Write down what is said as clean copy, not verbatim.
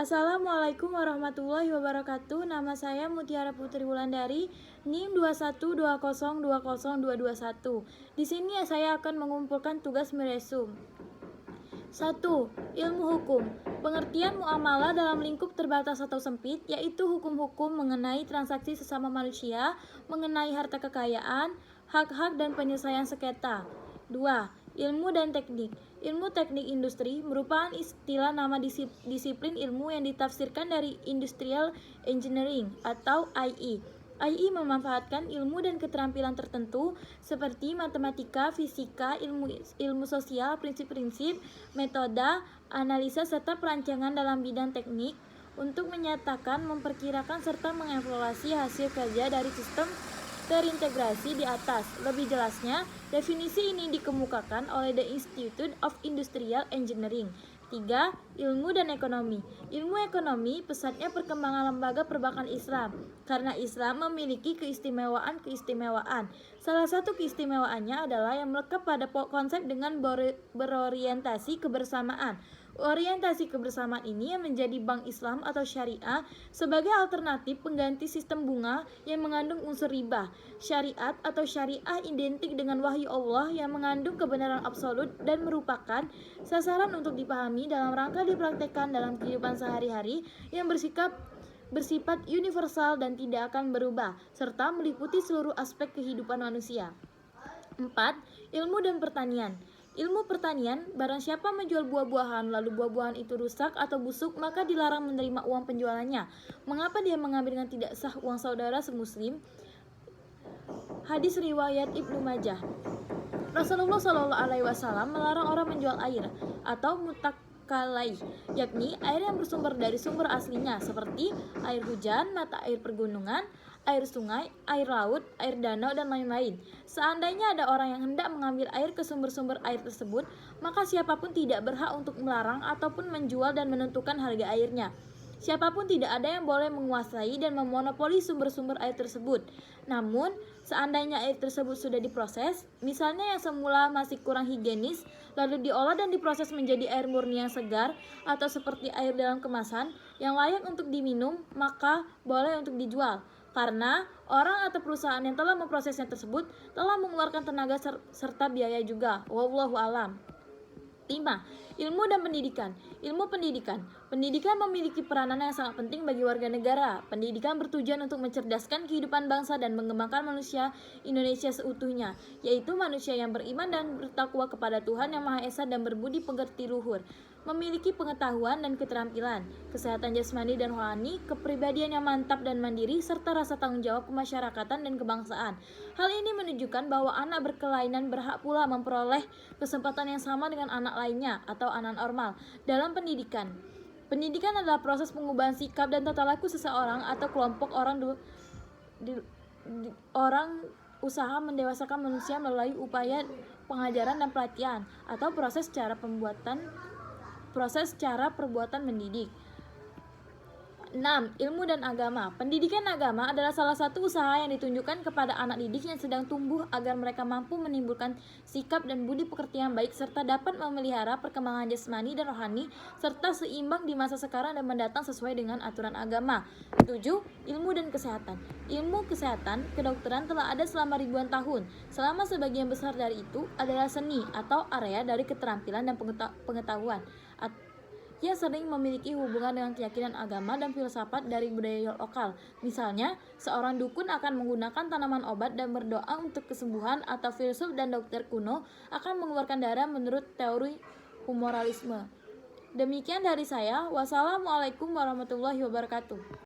Assalamualaikum warahmatullahi wabarakatuh. Nama saya Mutiara Putri Wulandari, NIM 212020221. Di sini saya akan mengumpulkan tugas meresum. 1. Ilmu hukum. Pengertian muamalah dalam lingkup terbatas atau sempit, yaitu hukum-hukum mengenai transaksi sesama manusia, mengenai harta kekayaan, hak-hak dan penyelesaian sengketa. 2. Ilmu dan teknik. Ilmu teknik industri merupakan istilah nama disiplin ilmu yang ditafsirkan dari Industrial Engineering atau IE. IE memanfaatkan ilmu dan keterampilan tertentu seperti matematika, fisika, ilmu sosial, prinsip-prinsip, metode, analisa, serta perancangan dalam bidang teknik untuk menyatakan, memperkirakan, serta mengevaluasi hasil kerja dari sistem terintegrasi di atas. Lebih jelasnya, definisi ini dikemukakan oleh The Institute of Industrial Engineering. 3. Ilmu dan ekonomi. Ilmu ekonomi pesatnya perkembangan lembaga perbankan Islam, karena Islam memiliki keistimewaan. Salah satu keistimewaannya adalah yang melekat pada konsep dengan berorientasi kebersamaan. Orientasi kebersamaan ini yang menjadi bank Islam atau syariah sebagai alternatif pengganti sistem bunga yang mengandung unsur riba. Syariat atau syariah identik dengan wahyu Allah yang mengandung kebenaran absolut dan merupakan sasaran untuk dipahami dalam rangka dipraktekkan dalam kehidupan sehari-hari yang bersifat universal dan tidak akan berubah, serta meliputi seluruh aspek kehidupan manusia. 4. Ilmu dan pertanian. Ilmu pertanian, barang siapa menjual buah-buahan lalu buah-buahan itu rusak atau busuk, maka dilarang menerima uang penjualannya. Mengapa dia mengambil dengan tidak sah uang saudara semuslim? Hadis riwayat Ibnu Majah. Rasulullah SAW melarang orang menjual air atau mutakalai, yakni air yang bersumber dari sumber aslinya seperti air hujan, mata air pergunungan, air sungai, air laut, air danau, dan lain-lain. Seandainya ada orang yang hendak mengambil air ke sumber-sumber air tersebut, maka siapapun tidak berhak untuk melarang ataupun menjual dan menentukan harga airnya. Siapapun tidak ada yang boleh menguasai dan memonopoli sumber-sumber air tersebut. Namun, seandainya air tersebut sudah diproses, misalnya yang semula masih kurang higienis, lalu diolah dan diproses menjadi air murni yang segar, atau seperti air dalam kemasan, yang layak untuk diminum, maka boleh untuk dijual. Karena orang atau perusahaan yang telah memprosesnya tersebut telah mengeluarkan tenaga serta biaya juga. Wallahu alam. 5. Ilmu dan pendidikan. Ilmu pendidikan. Pendidikan memiliki peranan yang sangat penting bagi warga negara. Pendidikan bertujuan untuk mencerdaskan kehidupan bangsa dan mengembangkan manusia Indonesia seutuhnya, yaitu manusia yang beriman dan bertakwa kepada Tuhan Yang Maha Esa dan berbudi pekerti luhur, memiliki pengetahuan dan keterampilan, kesehatan jasmani dan rohani, kepribadian yang mantap dan mandiri, serta rasa tanggung jawab kemasyarakatan dan kebangsaan. Hal ini menunjukkan bahwa anak berkelainan berhak pula memperoleh kesempatan yang sama dengan anak lainnya atau anak normal dalam pendidikan. Pendidikan adalah proses pengubahan sikap dan tata laku seseorang atau kelompok orang usaha mendewasakan manusia melalui upaya pengajaran dan pelatihan atau proses cara perbuatan mendidik. 6. Ilmu dan agama. Pendidikan agama adalah salah satu usaha yang ditunjukkan kepada anak didik yang sedang tumbuh agar mereka mampu menimbulkan sikap dan budi pekerti yang baik serta dapat memelihara perkembangan jasmani dan rohani serta seimbang di masa sekarang dan mendatang sesuai dengan aturan agama. 7. Ilmu dan kesehatan. Ilmu kesehatan kedokteran telah ada selama ribuan tahun. Selama sebagian besar dari itu adalah seni atau area dari keterampilan dan pengetahuan yang sering memiliki hubungan dengan keyakinan agama dan filsafat dari budaya lokal. Misalnya, seorang dukun akan menggunakan tanaman obat dan berdoa untuk kesembuhan, atau filsuf dan dokter kuno akan mengeluarkan darah menurut teori humoralisme. Demikian dari saya. Wassalamualaikum warahmatullahi wabarakatuh.